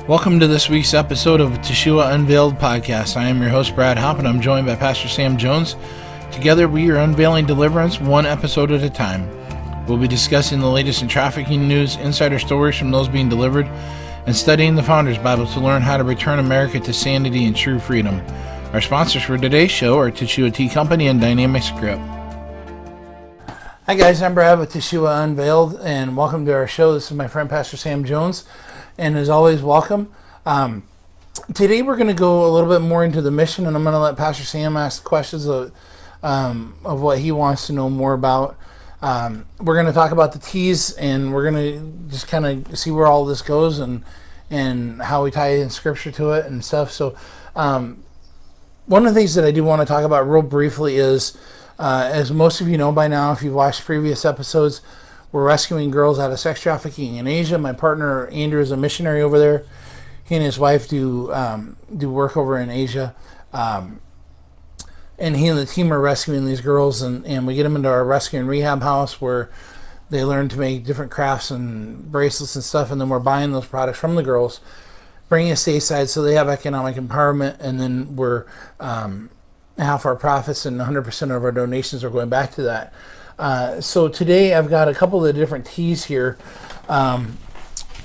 Welcome to this week's episode of Teshuah Unveiled podcast. I am your host, Brad Hopp, and I'm joined by Pastor Sam Jones. Together, we are unveiling deliverance one episode at a time. We'll be discussing the latest in trafficking news, insider stories from those being delivered, and studying the Founders Bible to learn how to return America to sanity and true freedom. Our sponsors for today's show are Teshuah Tea Company and Dynamic Script. Hi guys, I'm Brad with Teshuah Unveiled, and welcome to our show. This is my friend Pastor Sam Jones, and as always, welcome. Today we're going to go a little bit more into the mission, and I'm going to let Pastor Sam ask questions of what he wants to know more about. We're going to talk about the teas, and we're going to just kind of see where all this goes and how we tie in Scripture to it and stuff. So one of the things that I do want to talk about real briefly is, as most of you know by now, if you've watched previous episodes, we're rescuing girls out of sex trafficking in Asia. My partner Andrew is a missionary over there. He and his wife do work over in Asia, and he and the team are rescuing these girls, and we get them into our rescue and rehab house where they learn to make different crafts and bracelets and stuff, and then we're buying those products from the girls, bringing it stateside so they have economic empowerment, and then we're half our profits and 100% of our donations are going back to that. So today I've got a couple of different teas here.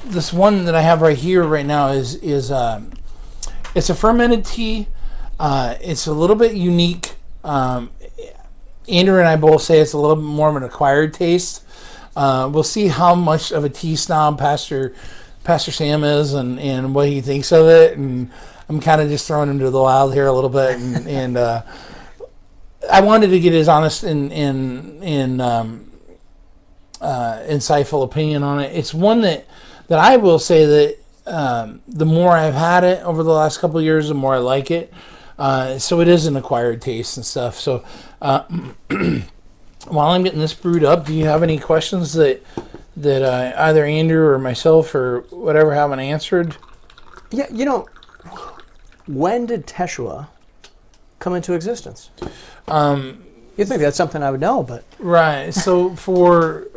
This one that I have right here right now is it's a fermented tea. It's a little bit unique. Andrew and I both say it's a little bit more of an acquired taste. We'll see how much of a tea snob Pastor Sam is and what he thinks of it. And I'm kind of just throwing him to the wild here a little bit. And I wanted to get his honest and insightful opinion on it. It's one that I will say that the more I've had it over the last couple of years, the more I like it. So it is an acquired taste and stuff. So while I'm getting this brewed up, do you have any questions that either Andrew or myself or whatever haven't answered? Yeah, when did Teshuah come into existence? You'd think that's something I would know, but right. So for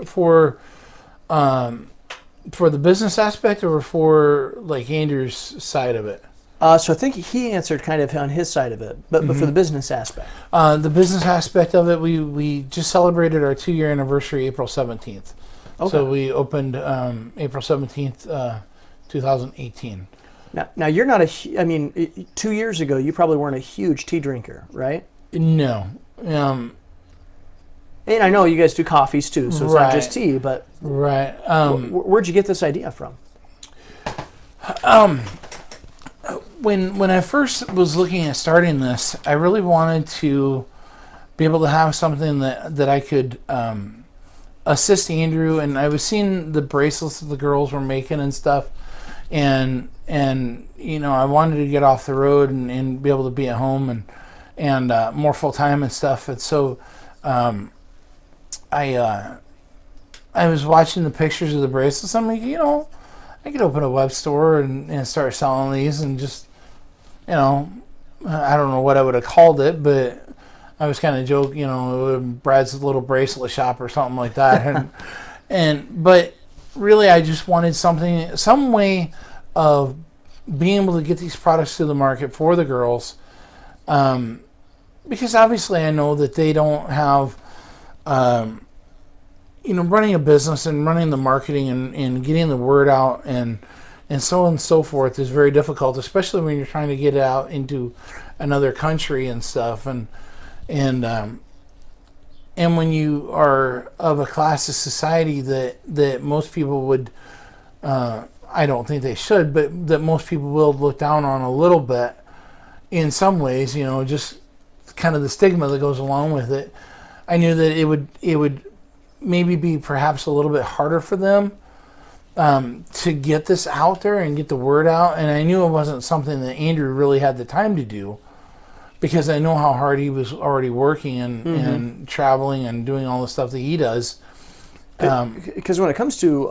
the business aspect, or for like Andrew's side of it? So I think he answered kind of on his side of it, but for the business aspect. The business aspect of it, we just celebrated our 2-year anniversary April 17th. Okay. So we opened April 17th, 2018. Now you're not 2 years ago you probably weren't a huge tea drinker, right? No. And I know you guys do coffees too, so it's not just tea, but right. Where'd you get this idea from? When I first was looking at starting this, I really wanted to be able to have something that I could assist Andrew, and I was seeing the bracelets that the girls were making and stuff, and I wanted to get off the road and be able to be at home and more full time and stuff, and so I was watching the pictures of the bracelets. I'm like, I could open a web store and start selling these, and just, I don't know what I would have called it, but I was kind of joking, Brad's little bracelet shop or something like that. But really I just wanted some way of being able to get these products to the market for the girls. Because obviously I know that they don't have, running a business and running the marketing and getting the word out and so on and so forth is very difficult, especially when you're trying to get it out into another country and stuff. And when you are of a class of society that most people would, I don't think they should, but that most people will look down on a little bit in some ways, just kind of the stigma that goes along with it. I knew that it would maybe be perhaps a little bit harder for them to get this out there and get the word out. And I knew it wasn't something that Andrew really had the time to do, because I know how hard he was already working and traveling and doing all the stuff that he does. Because when it comes to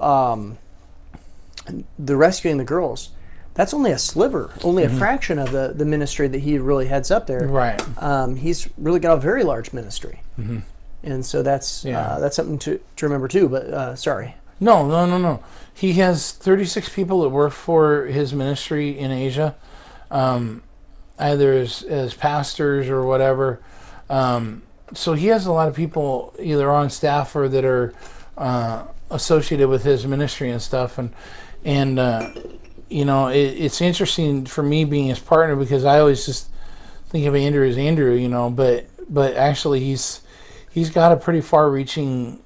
the rescuing the girls, that's only a sliver, only a fraction of the ministry that he really heads up there. Right. He's really got a very large ministry. And so that's something to remember too. But sorry. No. He has 36 people that work for his ministry in Asia, either as pastors or whatever. So he has a lot of people either on staff or that are associated with his ministry and stuff. And it's interesting for me being his partner, because I always just think of Andrew as Andrew, but actually he's got a pretty far-reaching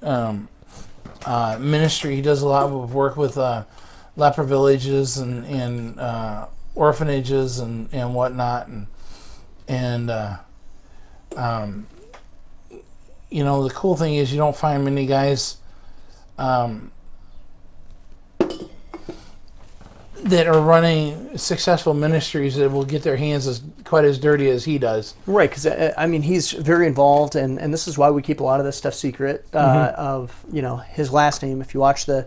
ministry. He does a lot of work with leper villages and orphanages and whatnot, and the cool thing is you don't find many guys that are running successful ministries that will get their hands quite as dirty as he does. Right, because he's very involved, and this is why we keep a lot of this stuff secret. Of his last name. If you watch the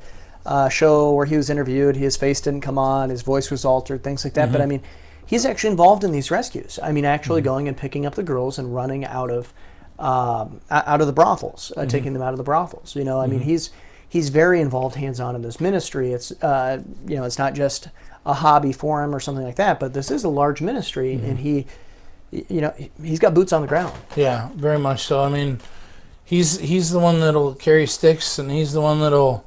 show where he was interviewed, his face didn't come on, his voice was altered, things like that. But he's actually involved in these rescues. Actually going and picking up the girls and running out of the brothels, taking them out of the brothels. He's very involved, hands-on in this ministry. It's it's not just a hobby for him or something like that, but this is a large ministry, and he's got boots on the ground. Yeah, very much so. He's the one that'll carry sticks, and he's the one that'll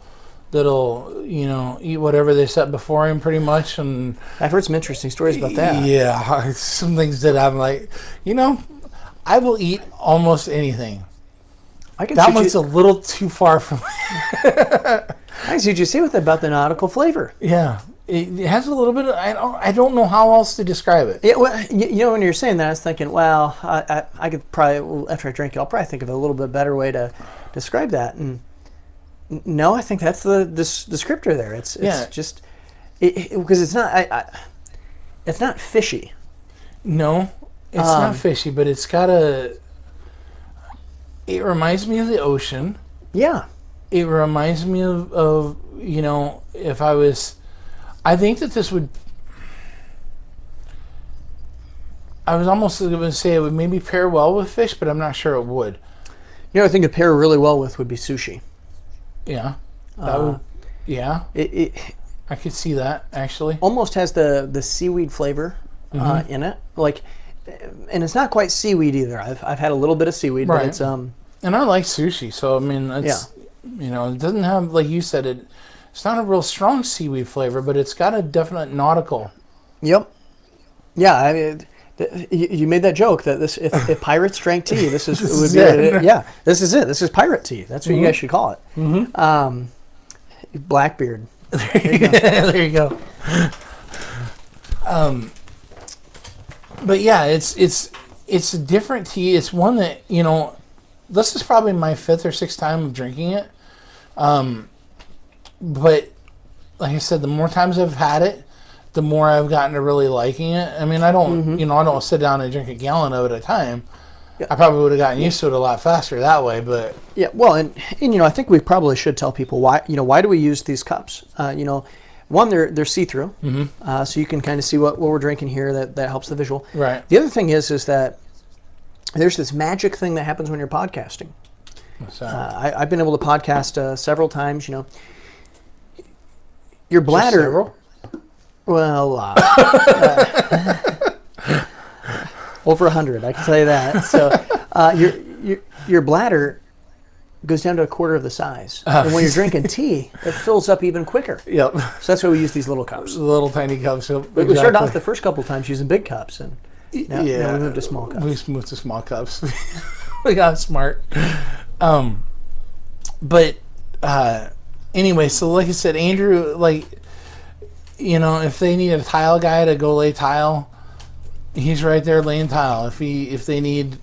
eat whatever they set before him, pretty much. And I've heard some interesting stories about that. Yeah, some things that I'm like, I will eat almost anything. That one's a little too far from me. I see what you say with about the nautical flavor. Yeah. It has a little bit of, I don't know how else to describe it. Yeah, well, when you're saying that, I was thinking, well, I could probably, after I drink it, I'll probably think of a little bit better way to describe that. And no, I think that's the descriptor there. It's just, because it's not fishy. No, it's not fishy, but it's got it reminds me of the ocean. Yeah. It reminds me of if I think that this would, I was almost going to say it would maybe pair well with fish, but I'm not sure it would. I think to pair really well with would be sushi. Yeah. That would, yeah. I could see that, actually. Almost has the seaweed flavor in it. And it's not quite seaweed either. I've had a little bit of seaweed, right. But it's and I like sushi, so it's it doesn't have, like you said, it's not a real strong seaweed flavor, but it's got a definite nautical. Yep. Yeah, you made that joke that if pirates drank tea, this is this is it. This is pirate tea. That's what you guys should call it. Mm-hmm. Blackbeard. There you go. But yeah, it's a different tea. It's one that, this is probably my 5th or 6th time of drinking it. But like I said, the more times I've had it, the more I've gotten to really liking it. I don't, I don't sit down and drink a gallon of it at a time. Yeah. I probably would have gotten used to it a lot faster that way, but yeah. Well, and I think we probably should tell people why do we use these cups? One, they're see-through, so you can kind of see what we're drinking here. That helps the visual. Right. The other thing is that there's this magic thing that happens when you're podcasting. What's that? I've been able to podcast several times. Your bladder. Just several? Well, over 100, I can tell you that. So your bladder goes down to a quarter of the size. And when you're drinking tea, it fills up even quicker. Yep. So that's why we use these little cups. Little tiny cups. Yep, exactly. We started off the first couple times using big cups, and now we moved to small cups. We moved to small cups. We got smart. But anyway, so like I said, Andrew, if they need a tile guy to go lay tile, he's right there laying tile. If they need,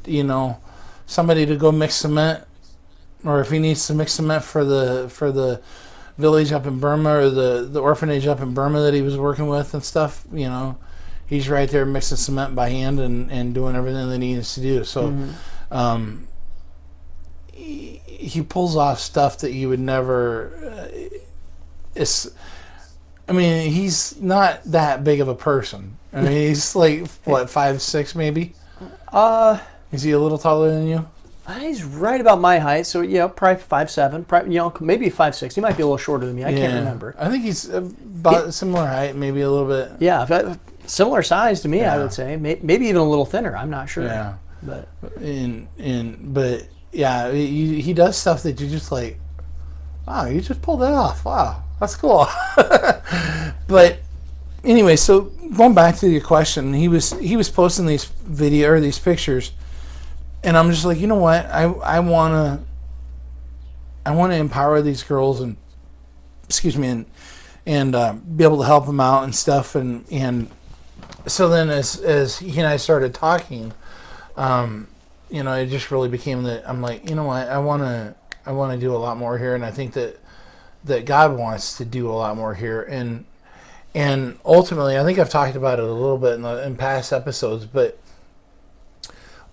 somebody to go mix cement, or if he needs to mix cement for the village up in Burma, or the orphanage up in Burma that he was working with and stuff, he's right there mixing cement by hand and doing everything that he needs to do. So he pulls off stuff that you would never. He's not that big of a person. He's like what, 5'6" maybe. Is he a little taller than you? He's right about my height, so probably 5'7", probably, maybe 5'6". He might be a little shorter than me. I can't remember. I think he's about similar height, maybe a little bit. Yeah, similar size to me, I would say. Maybe even a little thinner. I'm not sure. Yeah, but yeah, he does stuff that you're just like, wow, you just pulled that off. Wow, that's cool. But anyway, so going back to your question, he was posting these these pictures. And I'm just like, you know what? I wanna empower these girls and be able to help them out and stuff. And so then as he and I started talking, it just really became that I'm like, you know what? I wanna do a lot more here, and I think that God wants to do a lot more here. And ultimately, I think I've talked about it a little bit in past episodes, but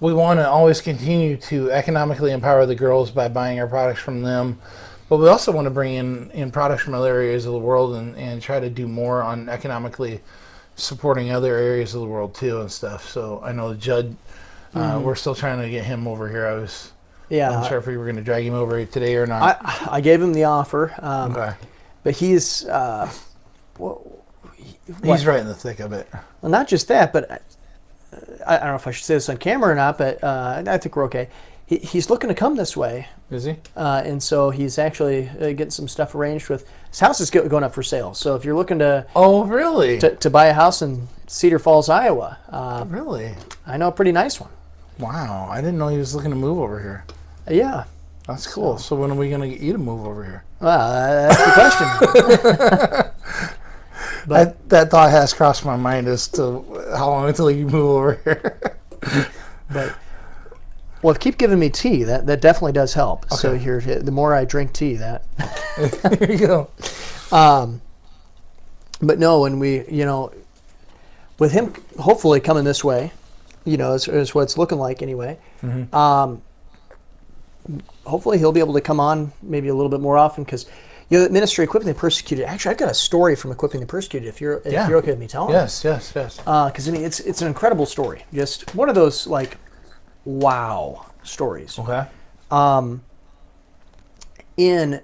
we want to always continue to economically empower the girls by buying our products from them. But we also want to bring in products from other areas of the world and try to do more on economically supporting other areas of the world too and stuff. So I know Judd, we're still trying to get him over here. I'm sure if we were going to drag him over today or not. I gave him the offer. Okay. But he's... he's right in the thick of it. Well, not just that, but... I don't know if I should say this on camera or not, but I think we're okay. He's looking to come this way. Is he? And so he's actually getting some stuff arranged with... His house is going up for sale. So if you're looking to... Oh, really? To buy a house in Cedar Falls, Iowa. Really? I know a pretty nice one. Wow. I didn't know he was looking to move over here. Yeah. That's cool. So when are we going to get you to move over here? Well, that's the question. But that thought has crossed my mind as to how long until you move over here. Well, keep giving me tea. That definitely does help. Okay. So here, the more I drink tea, that. There you go. But no, when we, with him hopefully coming this way, is what it's looking like anyway. Mm-hmm. Hopefully he'll be able to come on maybe a little bit more often because. The ministry Equipping the Persecuted. Actually, I've got a story from Equipping the Persecuted. If you're okay with me telling. Yes. Because it's an incredible story. Just one of those wow stories. Okay. In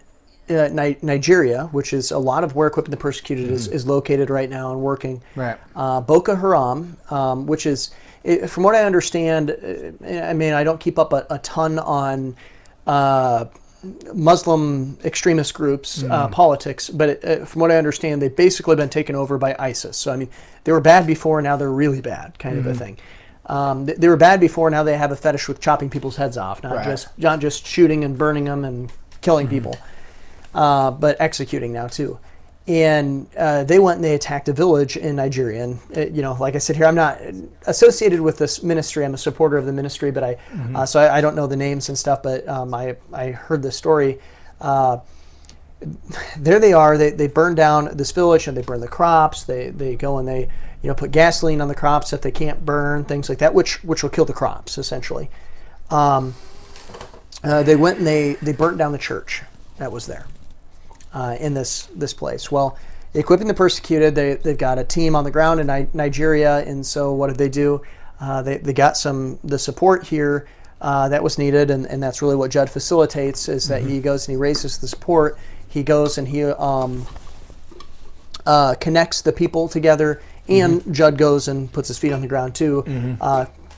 Nigeria, which is a lot of where Equipping the Persecuted is located right now and working. Right. Boko Haram, which is, from what I understand, I don't keep up a ton on. Muslim extremist groups, politics, but from what I understand, they've basically been taken over by ISIS. So, they were bad before, now they're really bad, kind of a thing. They were bad before, now they have a fetish with chopping people's heads off, not just shooting and burning them and killing people, but executing now too. And they went and they attacked a village in Nigeria. And, like I said here, I'm not associated with this ministry. I'm a supporter of the ministry, but so I don't know the names and stuff, but I heard the story. There they are. They burn down this village and they burn the crops. They go and they put gasoline on the crops that they can't burn, things like that, which will kill the crops, essentially. They went and they burnt down the church that was there. In this place. Well, Equipping the Persecuted, they've got a team on the ground in Nigeria, and so what did they do? They got the support here that was needed, and that's really what Judd facilitates, is that he goes and he raises the support. He goes and he connects the people together, and Judd goes and puts his feet on the ground too.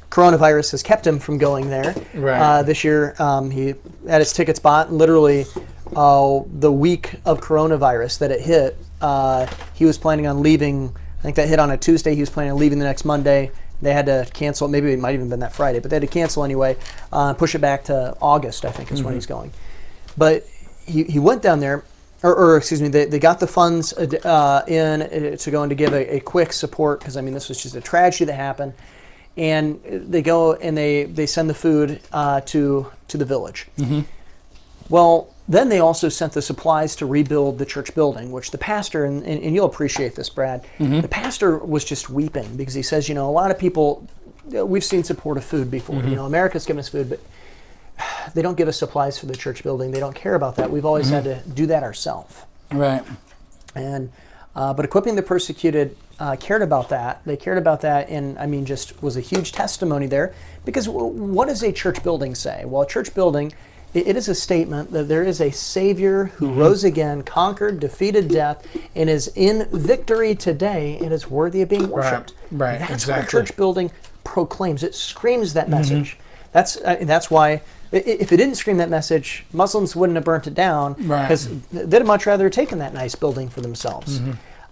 Coronavirus has kept him from going there. Right. This year, he had his tickets bought, and literally the week of coronavirus that it hit, he was planning on leaving. I think that hit on a Tuesday. He was planning on leaving the next Monday. They had to cancel. Maybe it might even been that Friday, but they had to cancel anyway, push it back to August, I think is when he's going. But he went down there, or excuse me, they got the funds in to go and to give a quick support, because this was just a tragedy that happened. And they go and they send the food to the village. Well, then they also sent the supplies to rebuild the church building, which the pastor, and you'll appreciate this, Brad, the pastor was just weeping, because he says, a lot of people, we've seen supportive food before. America's given us food, but they don't give us supplies for the church building. They don't care about that. We've always had to do that ourselves. Right. And But Equipping the Persecuted cared about that. They cared about that, and I mean, just was a huge testimony there. Because what does a church building say? Well, a church building, it is a statement that there is a Savior who rose again, conquered, defeated death, and is in victory today, and is worthy of being worshipped. Right. That's exactly. what a church building proclaims. It screams that message. That's why. If it didn't scream that message, Muslims wouldn't have burnt it down, because they'd have much rather taken that nice building for themselves.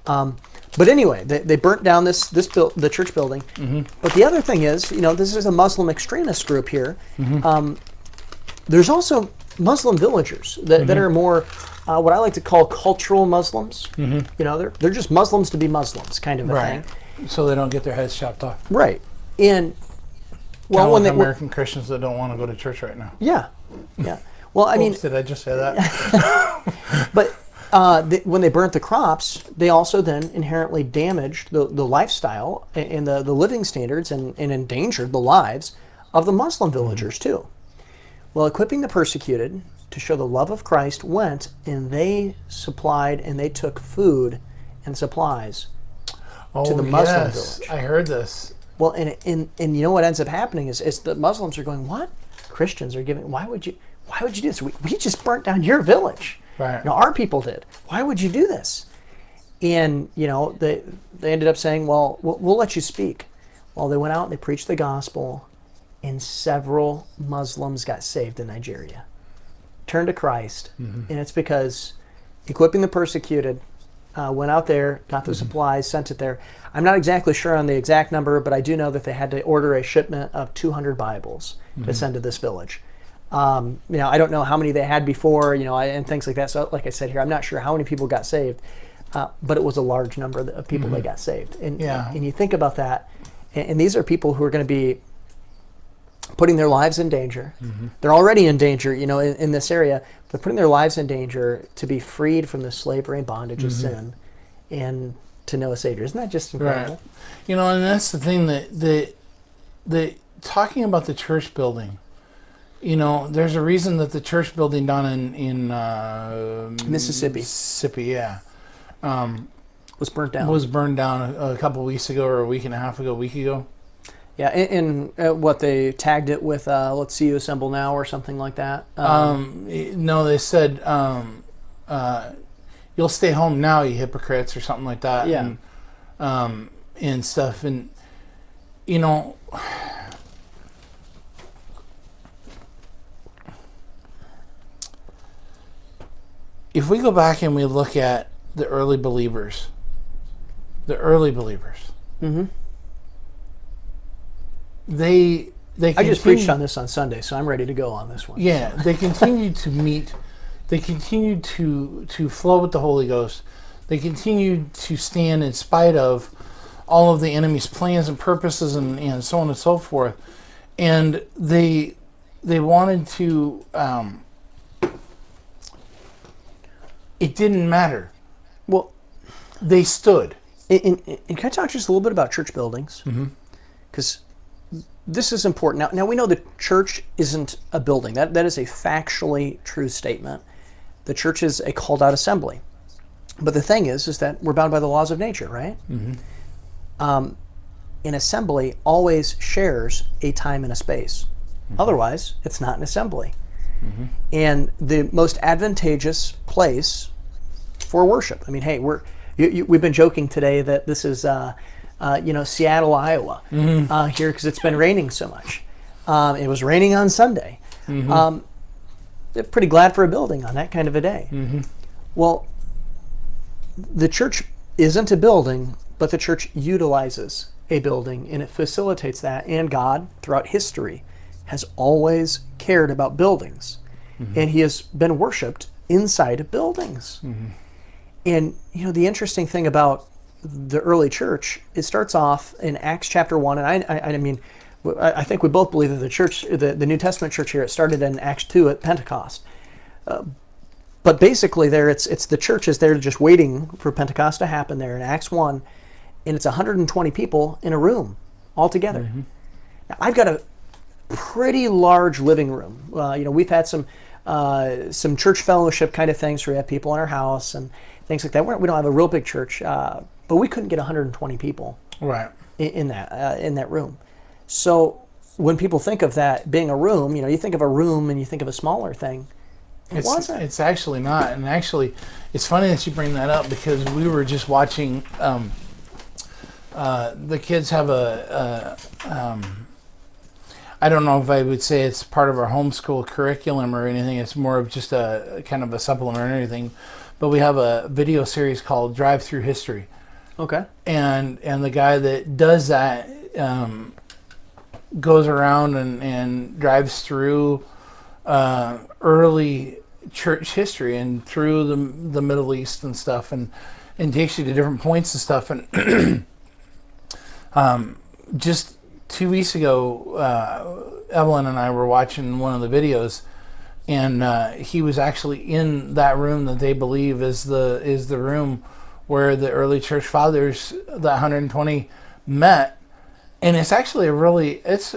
But anyway, they burnt down the church building. But the other thing is, this is a Muslim extremist group here. There's also Muslim villagers that are more what I like to call cultural Muslims. They're just Muslims to be Muslims, kind of a thing. So they don't get their heads chopped off. Right. And well, when American Christians that don't want to go to church right now. Yeah. Well, I mean, did I just say that? But when they burnt the crops, they also then inherently damaged the lifestyle and the living standards and endangered the lives of the Muslim villagers too. Well, Equipping the Persecuted to show the love of Christ went, and they supplied and they took food and supplies to the Muslim village. I heard this. Well, and you know what ends up happening is the Muslims are going, what? Christians are giving, why would you do this? We just burnt down your village. Right. Our people did. Why would you do this? And, they ended up saying, well, we'll let you speak. Well, they went out and they preached the gospel, and several Muslims got saved in Nigeria. Turned to Christ. And it's because Equipping the Persecuted went out there, got the supplies, sent it there. I'm not exactly sure on the exact number, but I do know that they had to order a shipment of 200 Bibles to send to this village. I don't know how many they had before, and things like that. So like I said here, I'm not sure how many people got saved, but it was a large number of people that got saved. And you think about that, and these are people who are going to be putting their lives in danger. They're already in danger, in this area, but putting their lives in danger to be freed from the slavery and bondage of sin and to know a Savior. Isn't that just incredible? Right. And that's the thing that talking about the church building, there's a reason that the church building down in Mississippi, was burnt down. Was burned down a couple of weeks ago, or a week ago. Yeah, and what they tagged it with, let's see you assemble now, or something like that. No, they said, you'll stay home now, you hypocrites, or something like that. Yeah. And stuff. And, if we go back and we look at the early believers, they I just preached on this on Sunday, so I'm ready to go on this one. Yeah, they continued to meet. They continued to flow with the Holy Ghost. They continued to stand in spite of all of the enemy's plans and purposes and so on and so forth. And they wanted to. It didn't matter. Well, they stood. And can I talk just a little bit about church buildings? Because this is important. Now we know the church isn't a building. That is a factually true statement. The church is a called out assembly. But the thing is that we're bound by the laws of nature, right? An assembly always shares a time and a space. Otherwise, it's not an assembly. And the most advantageous place for worship. I mean, hey, we've been joking today that this is Seattle, Iowa, here because it's been raining so much. It was raining on Sunday. Pretty glad for a building on that kind of a day. Well, the church isn't a building, but the church utilizes a building, and it facilitates that. And God, throughout history, has always cared about buildings, and He has been worshipped inside of buildings. And the interesting thing about the early church, it starts off in Acts chapter 1, and I mean, I think we both believe that the church, the New Testament church here, it started in Acts 2 at Pentecost. But basically there, it's the church is there just waiting for Pentecost to happen there in Acts 1, and it's 120 people in a room all together. Now, I've got a pretty large living room. We've had some church fellowship kind of things where we have people in our house, and things like that. We don't have a real big church, but we couldn't get 120 people Right. in that room. So when people think of that being a room, you think of a room and you think of a smaller thing. It wasn't. It's actually not. And actually, it's funny that you bring that up because we were just watching. The kids have I don't know if I would say it's part of our homeschool curriculum or anything. It's more of just a kind of a supplementary thing. But we have a video series called Drive Through History. Okay. And the guy that does that goes around and drives through early church history and through the Middle East and stuff, and takes you to different points and stuff. And just 2 weeks ago, Evelyn and I were watching one of the videos, and he was actually in that room that they believe is the room where the early church fathers, the 120, met. And it's actually it's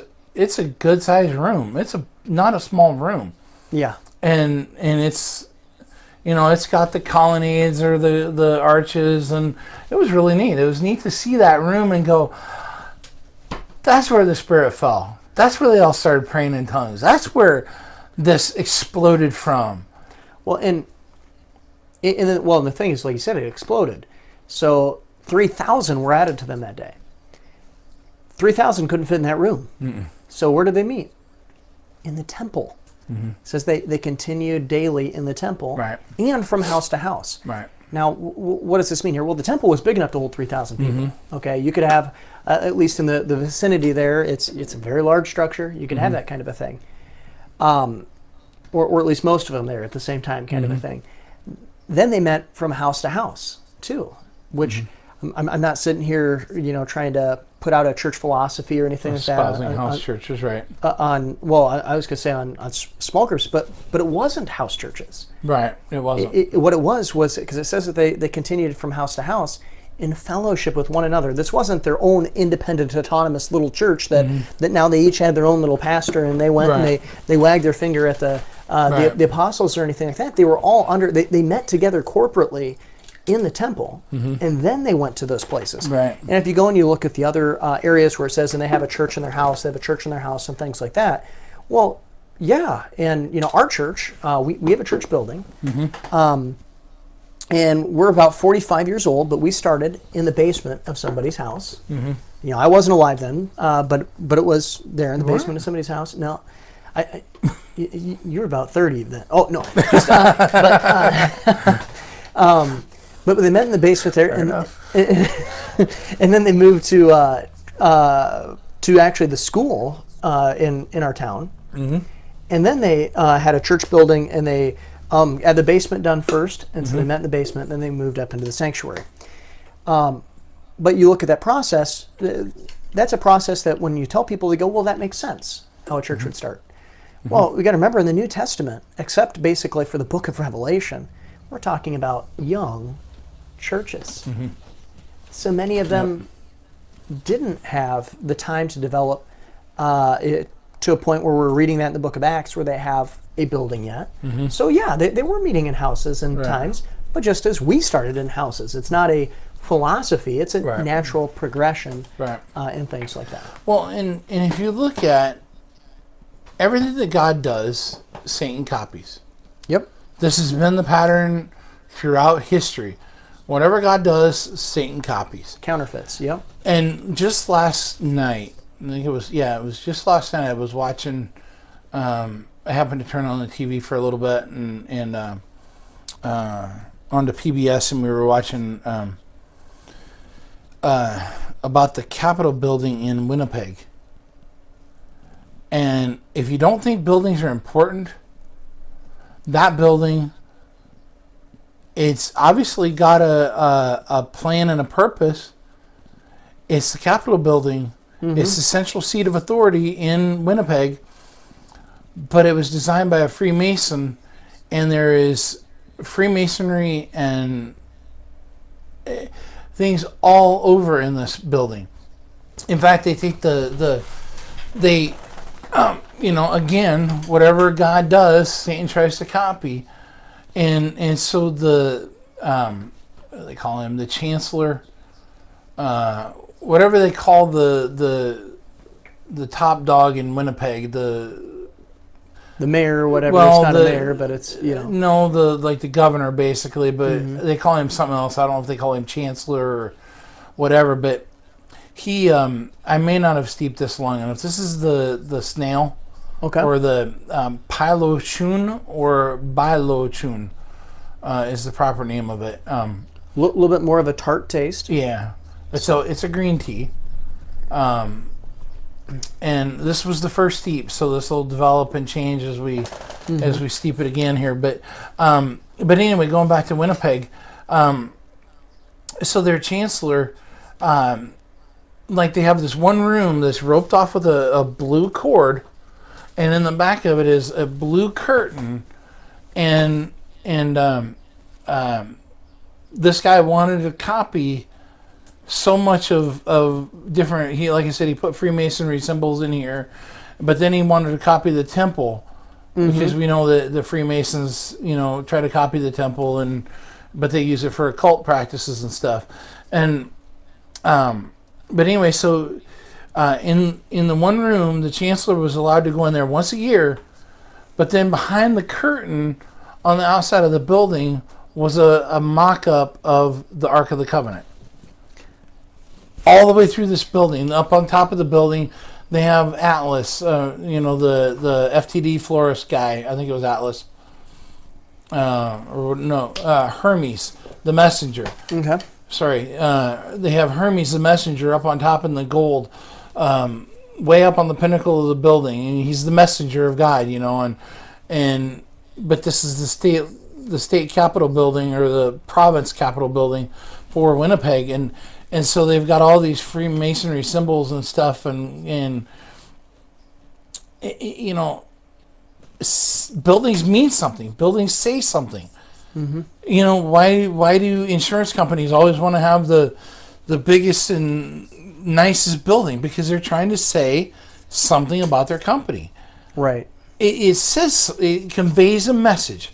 a good sized room. It's not a small room. Yeah. And it's it's got the colonnades or the arches, and it was really neat. It was neat to see that room and go, that's where the Spirit fell. That's where they all started praying in tongues. That's where this exploded from. Well, and the thing is, like you said, it exploded. So 3,000 were added to them that day. 3,000 couldn't fit in that room. Mm-mm. So where did they meet? In the temple. Mm-hmm. It says they continued daily in the temple, right, and from house to house. Right. Now, what does this mean here? Well, the temple was big enough to hold 3,000 people. Mm-hmm. Okay, you could have, at least in the vicinity there, it's a very large structure. You could have that kind of a thing. Or at least most of them there at the same time, kind of a thing. Then they met from house to house, too, which I'm not sitting here, trying to put out a church philosophy or anything like that. Espousing house churches, right. I was going to say on small groups, but it wasn't house churches. Right, it wasn't. What it was because it says that they continued from house to house in fellowship with one another. This wasn't their own independent, autonomous little church that now they each had their own little pastor and they went and they wagged their finger at the apostles or anything like that. They were all they met together corporately in the temple, and then they went to those places. Right. And if you go and you look at the other areas where it says, and they have a church in their house, they have a church in their house, and things like that. Well, yeah, and our church, we have a church building, and we're about 45 years old, but we started in the basement of somebody's house. Mm-hmm. I wasn't alive then, but it was there in the basement of somebody's house. No, you were about 30 then. Oh no, but they met in the basement there, and then they moved to actually the school in our town, and then they had a church building, and they had the basement done first, and so they met in the basement, then they moved up into the sanctuary. But you look at that process; that's a process that when you tell people, they go, "Well, that makes sense how a church would start." Well, we got to remember in the New Testament, except basically for the Book of Revelation, we're talking about young churches. So many of them didn't have the time to develop to a point where we're reading that in the book of Acts where they have a building yet. So yeah, they were meeting in houses and times, but just as we started in houses. It's not a philosophy, it's a natural progression and things like that. Well, and if you look at everything that God does, Satan copies. Yep. This has been the pattern throughout history. Whatever God does, Satan copies. Counterfeits, yep. And just last night, I think it was just last night, I was watching, I happened to turn on the TV for a little bit and onto PBS, and we were watching about the Capitol building in Winnipeg. And if you don't think buildings are important, that building, it's obviously got a plan and a purpose. It's the Capitol building. It's the central seat of authority in Winnipeg. But it was designed by a Freemason, and there is Freemasonry and things all over in this building. In fact, they take again, whatever God does, Satan tries to copy. And so what do they call him? The chancellor, whatever they call the top dog in Winnipeg, the mayor or whatever. Well, it's not a mayor, but it's, No, the governor basically, but they call him something else. I don't know if they call him chancellor or whatever, but he, I may not have steeped this long enough. This is the snail, okay, or the pilochun or bilochun is the proper name of it. little bit more of a tart taste. Yeah, so it's a green tea, and this was the first steep. So this will develop and change as we steep it again here. But anyway, going back to Winnipeg, so their chancellor. Like they have this one room that's roped off with a blue cord, and in the back of it is a blue curtain, and this guy wanted to copy so much of different. He, like I said, he put Freemasonry symbols in here, but then he wanted to copy the temple, because we know that the Freemasons, try to copy the temple, but they use it for occult practices and stuff, and. But anyway, so in the one room, the chancellor was allowed to go in there once a year, but then behind the curtain on the outside of the building was a mock-up of the Ark of the Covenant. All the way through this building, up on top of the building, they have Atlas, the FTD florist guy, I think it was Atlas, Hermes, the messenger. Okay. Sorry, they have Hermes the messenger up on top in the gold, way up on the pinnacle of the building, and he's the messenger of God, but this is the state capitol building, or the province capitol building for Winnipeg, and so they've got all these Freemasonry symbols and stuff, and buildings mean something, buildings say something. Why do insurance companies always want to have the biggest and nicest building? Because they're trying to say something about their company. Right. It conveys a message.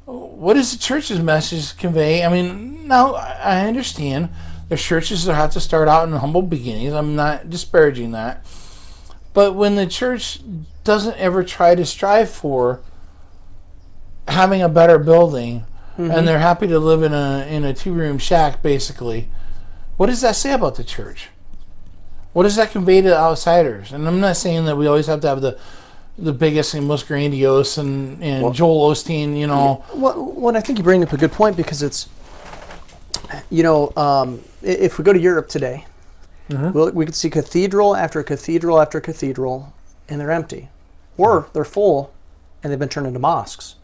What does the church's message convey? I mean, now I understand there's churches that have to start out in humble beginnings. I'm not disparaging that. But when the church doesn't ever try to strive for having a better building, and they're happy to live in a 2-room shack, basically, what does that say about the church? What does that convey to outsiders? And I'm not saying that we always have to have the biggest and most grandiose and Joel Osteen, Well, I think you bring up a good point, because it's, if we go to Europe today, we could see cathedral after cathedral after cathedral, and they're empty, or they're full, and they've been turned into mosques.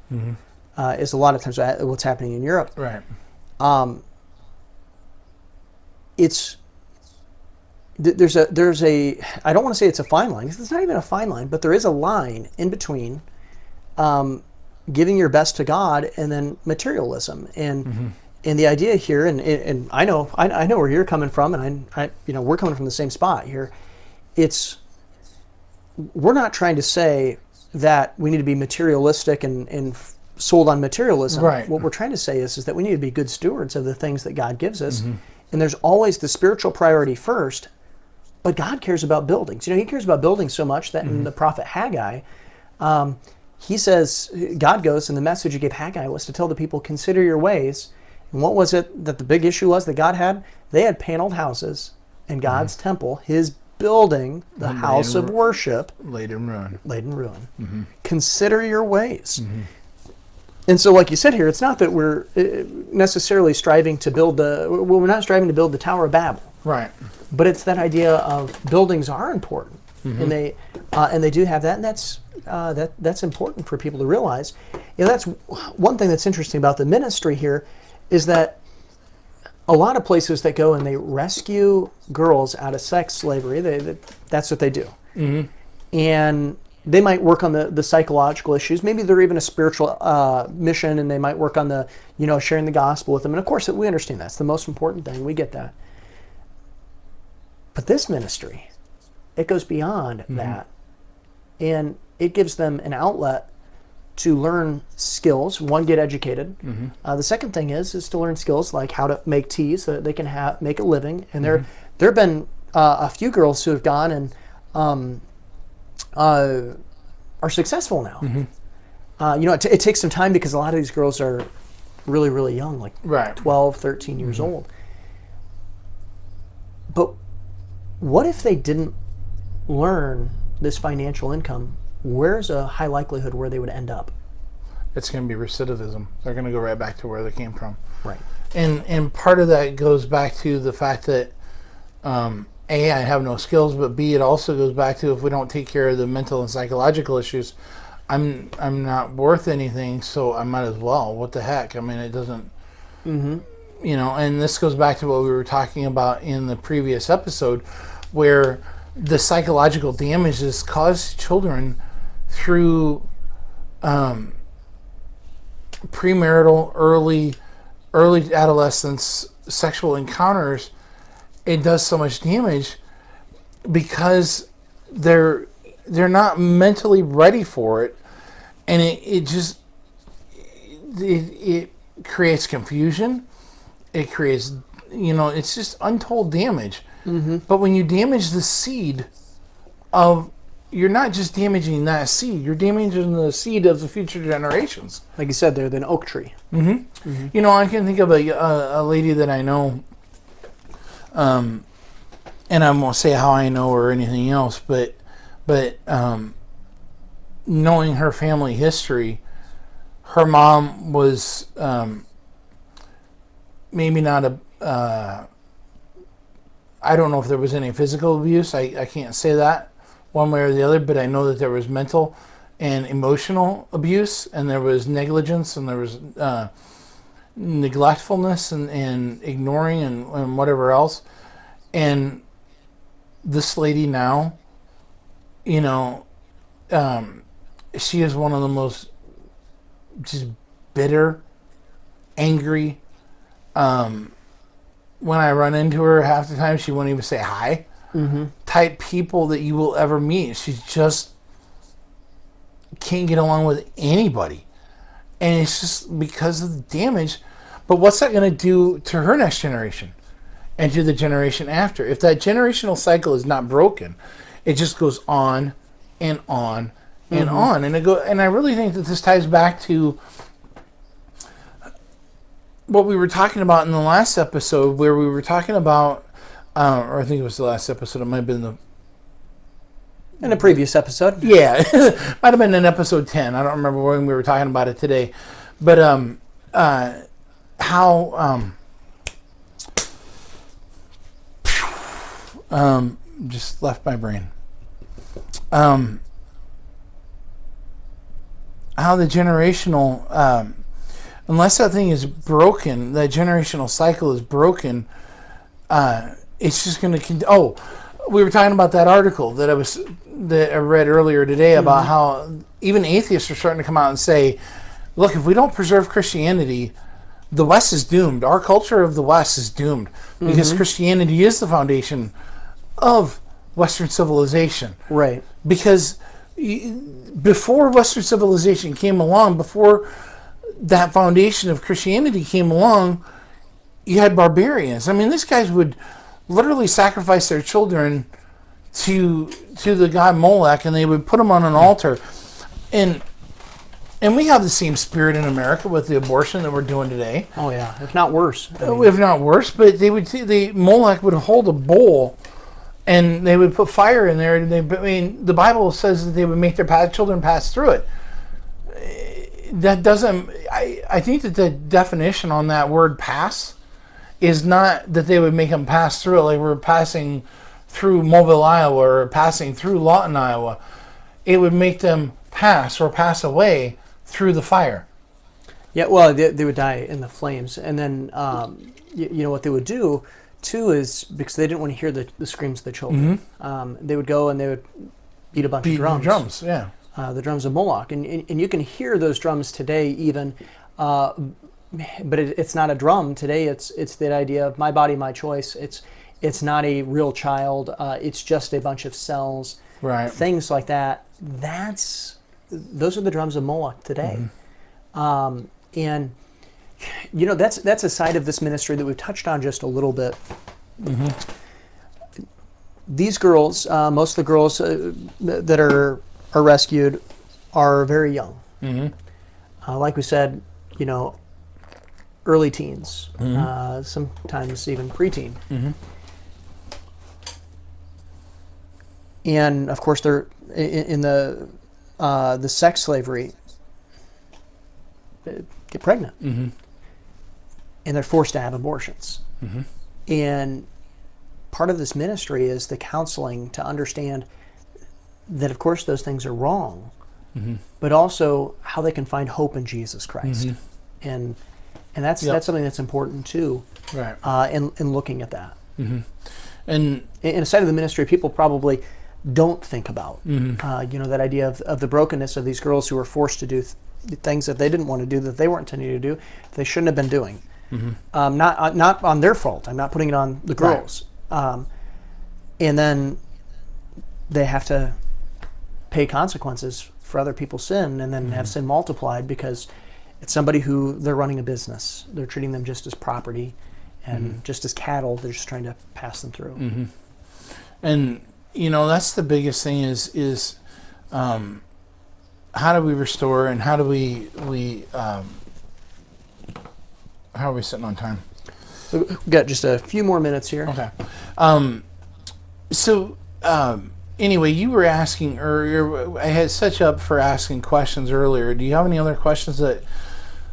Is a lot of times what's happening in Europe. Right. There's a I don't want to say it's a fine line, because it's not even a fine line, but there is a line in between giving your best to God and then materialism, and the idea here, and I know where you're coming from, and we're coming from the same spot here. We're not trying to say that we need to be materialistic and sold on materialism. Right. What we're trying to say is that we need to be good stewards of the things that God gives us. And there's always the spiritual priority first, but God cares about buildings. He cares about buildings so much that in the prophet Haggai, he says, God goes, and the message he gave Haggai was to tell the people, consider your ways. And what was it that the big issue was that God had? They had paneled houses, and God's temple, his building, the house of worship, laid in ruin. Consider your ways. And so, like you said here, it's not that we're necessarily striving to build we're not striving to build the Tower of Babel. Right. But it's that idea of buildings are important, and they do have that, and that's important for people to realize. That's one thing that's interesting about the ministry here, is that a lot of places that go and they rescue girls out of sex slavery, that's what they do. And they might work on the psychological issues. Maybe they're even a spiritual mission, and they might work on the, sharing the gospel with them. And of course, we understand that's the most important thing. We get that. But this ministry, it goes beyond that. And it gives them an outlet to learn skills. One, get educated. The second thing is to learn skills like how to make tea so that they can make a living. And there have been a few girls who have gone and are successful now. It takes some time because a lot of these girls are really, really young, like 12, 13 years old. But what if they didn't learn this financial income? Where's a high likelihood where they would end up? It's going to be recidivism. They're going to go right back to where they came from. Right. And part of that goes back to the fact that A, I have no skills, but B, it also goes back to if we don't take care of the mental and psychological issues, I'm not worth anything, so I might as well. What the heck? I mean, it doesn't, and this goes back to what we were talking about in the previous episode, where the psychological damage is caused to children through premarital, early adolescence sexual encounters. It does so much damage because they're not mentally ready for it, and it creates confusion. It creates, it's just untold damage. But when you damage the seed you're not just damaging that seed, you're damaging the seed of the future generations. Like you said, they're an oak tree. I can think of a lady that I know, and I won't say how I know her or anything else, but knowing her family history, her mom was maybe not I don't know if there was any physical abuse. I can't say that one way or the other, but I know that there was mental and emotional abuse, and there was negligence, and there was neglectfulness and ignoring and whatever else. And this lady now, she is one of the most just bitter, angry. When I run into her, half the time she won't even say hi. Type people that you will ever meet. She just can't get along with anybody, and it's just because of the damage. But what's that going to do to her next generation and to the generation after? If that generational cycle is not broken, it just goes on and on and on. And I really think that this ties back to what we were talking about in the last episode, where we were talking about, or I think it was the last episode, it might have been in a previous episode. Yeah, might have been in episode 10. I don't remember when we were talking about it today. But how just left my brain. How the generational, unless that thing is broken, that generational cycle is broken, it's just going to. We were talking about that article that I read earlier today about how even atheists are starting to come out and say, look, if we don't preserve Christianity, the West is doomed. Our culture of the West is doomed because Christianity is the foundation of Western civilization. Right. Because before Western civilization came along, before that foundation of Christianity came along, you had barbarians. I mean, these guys would literally sacrifice their children to the god Molech, and they would put them on an altar. And we have the same spirit in America with the abortion that we're doing today. Oh yeah, if not worse. If not worse, but Molech would hold a bowl, and they would put fire in there. And the Bible says that they would make their children pass through it. That doesn't. I think that the definition on that word "pass" is not that they would make them pass through it like we're passing through Mobile, Iowa, or passing through Lawton, Iowa. It would make them pass or pass away through the fire. Yeah, well, they would die in the flames. And then, what they would do, too, is because they didn't want to hear the screams of the children, they would go and they would beat a bunch of drums. Drums, yeah. The drums of Moloch. And you can hear those drums today even, but it's not a drum. Today it's that idea of my body, my choice. It's not a real child. It's just a bunch of cells. Right. Things like that. That's those are the drums of Moloch today. And that's a side of this ministry that we've touched on just a little bit. These girls, most of the girls that are rescued are very young. Like we said, early teens, sometimes even preteen. And of course, they're in the sex slavery. Get pregnant, and they're forced to have abortions. And part of this ministry is the counseling to understand that, of course, those things are wrong, but also how they can find hope in Jesus Christ. And that's something that's important too, right? In looking at that. And in a side of the ministry, people probably don't think about, that idea of the brokenness of these girls who were forced to do things that they didn't want to do, that they weren't intending to do, they shouldn't have been doing. Not on their fault. I'm not putting it on the girls. Right. And then they have to pay consequences for other people's sin, and then have sin multiplied because it's somebody who they're running a business. They're treating them just as property and just as cattle. They're just trying to pass them through. And that's the biggest thing is how do we restore, and how do we how are we sitting on time? We've got just a few more minutes here. Okay. Anyway, you were asking, or I had set you up for asking questions earlier. Do you have any other questions that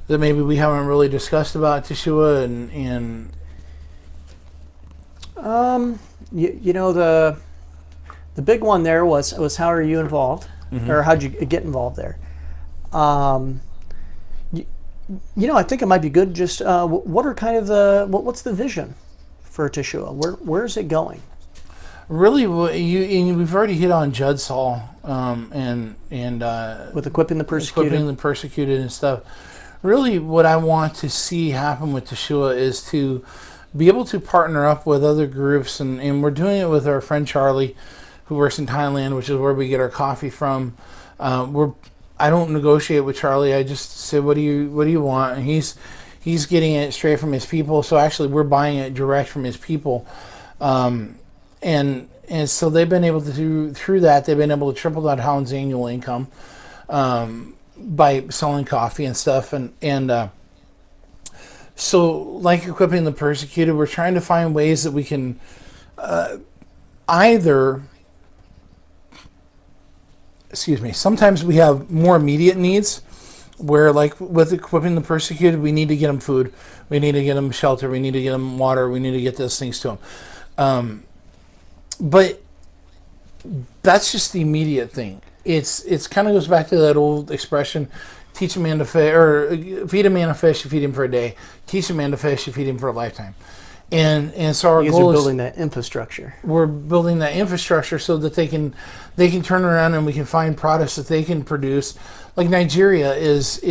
maybe we haven't really discussed about Teshuah and the big one there was how are you involved, or how'd you get involved there? I think it might be good just what are kind of what's the vision for Teshuah? Where is it going? Really, we've already hit on Judd's Hall and with equipping the persecuted and stuff. Really, what I want to see happen with Teshuah is to be able to partner up with other groups, and we're doing it with our friend Charlie, who works in Thailand, which is where we get our coffee from. I don't negotiate with Charlie. I just say, what do you want? And he's getting it straight from his people. So actually, we're buying it direct from his people. And so they've been able to, through that, they've been able to triple that Hound's annual income by selling coffee and stuff. And so, like equipping the persecuted, we're trying to find ways that we can sometimes we have more immediate needs where, like with equipping the persecuted, we need to get them food, we need to get them shelter, we need to get them water, we need to get those things to them. But that's just the immediate thing. It's kind of goes back to that old expression, teach a man to fish, or feed a man a fish, you feed him for a day. Teach a man to fish, you feed him for a lifetime. And so our goal is building that infrastructure. We're building that infrastructure so that they can turn around and we can find products that they can produce. Like Nigeria is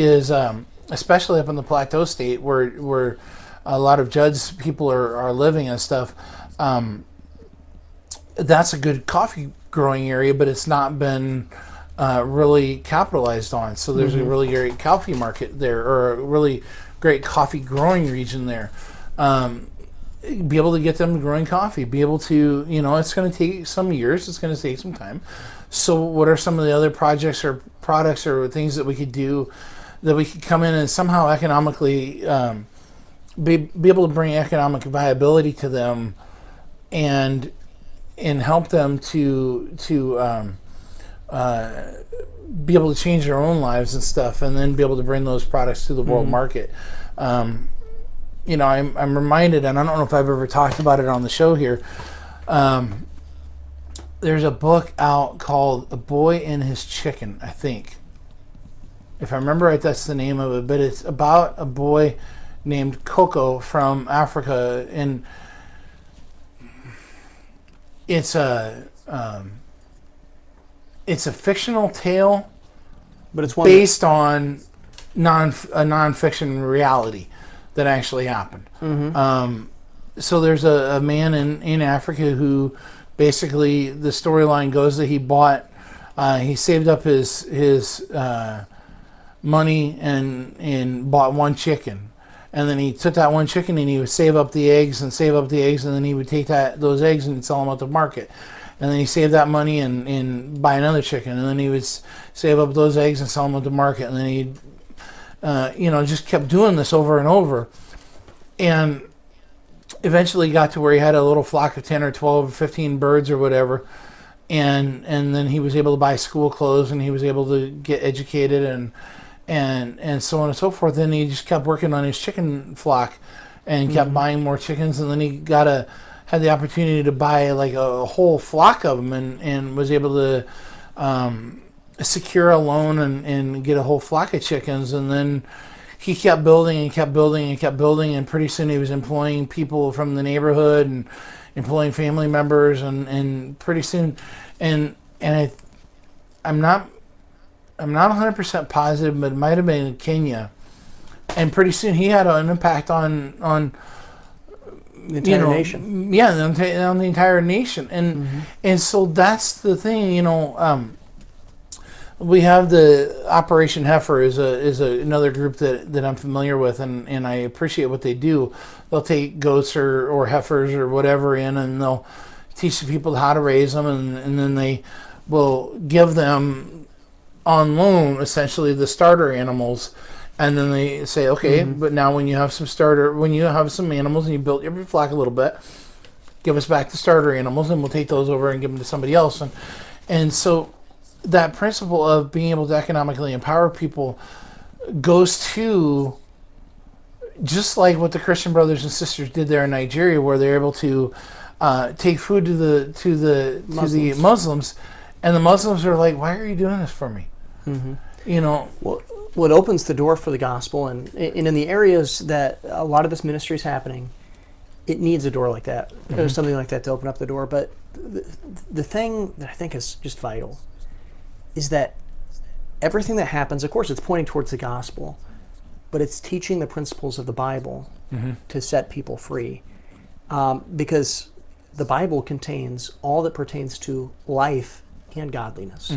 especially up in the Plateau State where a lot of Judd's people are living and stuff. That's a good coffee growing area, but it's not been really capitalized on. So there's a really great coffee market there, or a really great coffee growing region there. Be able to get them growing coffee, be able to, it's going to take some years, it's going to take some time. So what are some of the other projects or products or things that we could do that we could come in and somehow economically be able to bring economic viability to them and help them to be able to change their own lives and stuff, and then be able to bring those products to the world market. I'm reminded, and I don't know if I've ever talked about it on the show here. There's a book out called A Boy and His Chicken, I think. If I remember right, that's the name of it. But it's about a boy named Coco from Africa, and it's a fictional tale, but it's one based on a non-fiction reality that actually happened. So there's a man in Africa who basically, the storyline goes that he bought he saved up his money and bought one chicken. And then he took that one chicken and he would save up the eggs, and then he would take those eggs and sell them at the market. And then he saved that money and buy another chicken. And then he would save up those eggs and sell them at the market. And then he, just kept doing this over and over. And eventually got to where he had a little flock of 10 or 12 or 15 birds or whatever. And then he was able to buy school clothes, and he was able to get educated and so on and so forth. Then he just kept working on his chicken flock and kept buying more chickens. And then he had the opportunity to buy like a whole flock of them, and was able to secure a loan and get a whole flock of chickens. And then he kept building and kept building and kept building, and pretty soon he was employing people from the neighborhood and employing family members, and pretty soon, and I'm not 100% positive, but it might have been in Kenya, and pretty soon he had an impact on the entire nation. Yeah, on the entire nation, and so that's the thing, we have the Operation Heifer is another group that I'm familiar with, and I appreciate what they do. They'll take goats or heifers or whatever in, and they'll teach the people how to raise them, and then they will give them on loan essentially the starter animals, and then they say, okay, but now when you have some animals and you built your flock a little bit, give us back the starter animals, and we'll take those over and give them to somebody else, and so that principle of being able to economically empower people goes to just like what the Christian brothers and sisters did there in Nigeria, where they're able to take food to the Muslims, and the Muslims are like, "Why are you doing this for me?" Well, what opens the door for the gospel, and in the areas that a lot of this ministry is happening, it needs a door like that. There's something like that to open up the door. But the thing that I think is just vital is that everything that happens, of course, it's pointing towards the gospel, but it's teaching the principles of the Bible to set people free. Because the Bible contains all that pertains to life and godliness.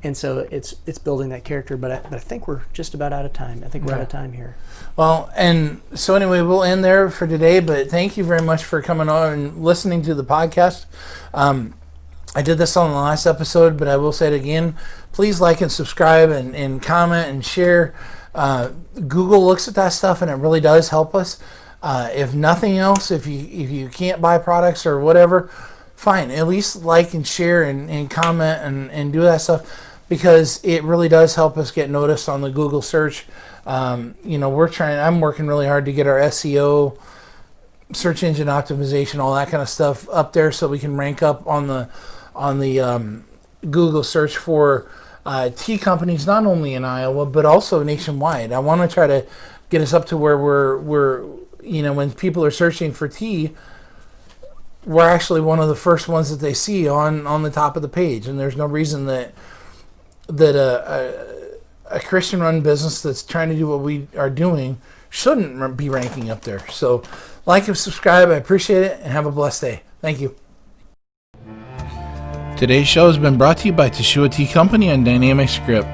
And so it's building that character, but I think we're just about out of time. I think we're out of time here. Well, and so anyway, we'll end there for today, but thank you very much for coming on and listening to the podcast. I did this on the last episode, but I will say it again. Please like and subscribe and comment and share. Google looks at that stuff, and it really does help us. If nothing else, if you can't buy products or whatever, fine. At least like and share and comment and do that stuff, because it really does help us get noticed on the Google search. I'm working really hard to get our SEO, search engine optimization, all that kind of stuff up there, so we can rank up on the Google search for tea companies, not only in Iowa but also nationwide. I want to try to get us up to where we're when people are searching for tea, we're actually one of the first ones that they see on the top of the page. And there's no reason that a Christian-run business that's trying to do what we are doing shouldn't be ranking up there. So like and subscribe. I appreciate it, and have a blessed day. Thank you. Today's show has been brought to you by Teshuah Tea Company and Dynamic Script.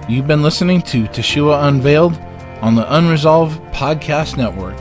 You've been listening to Teshuah Unveiled on the Unresolved Podcast Network.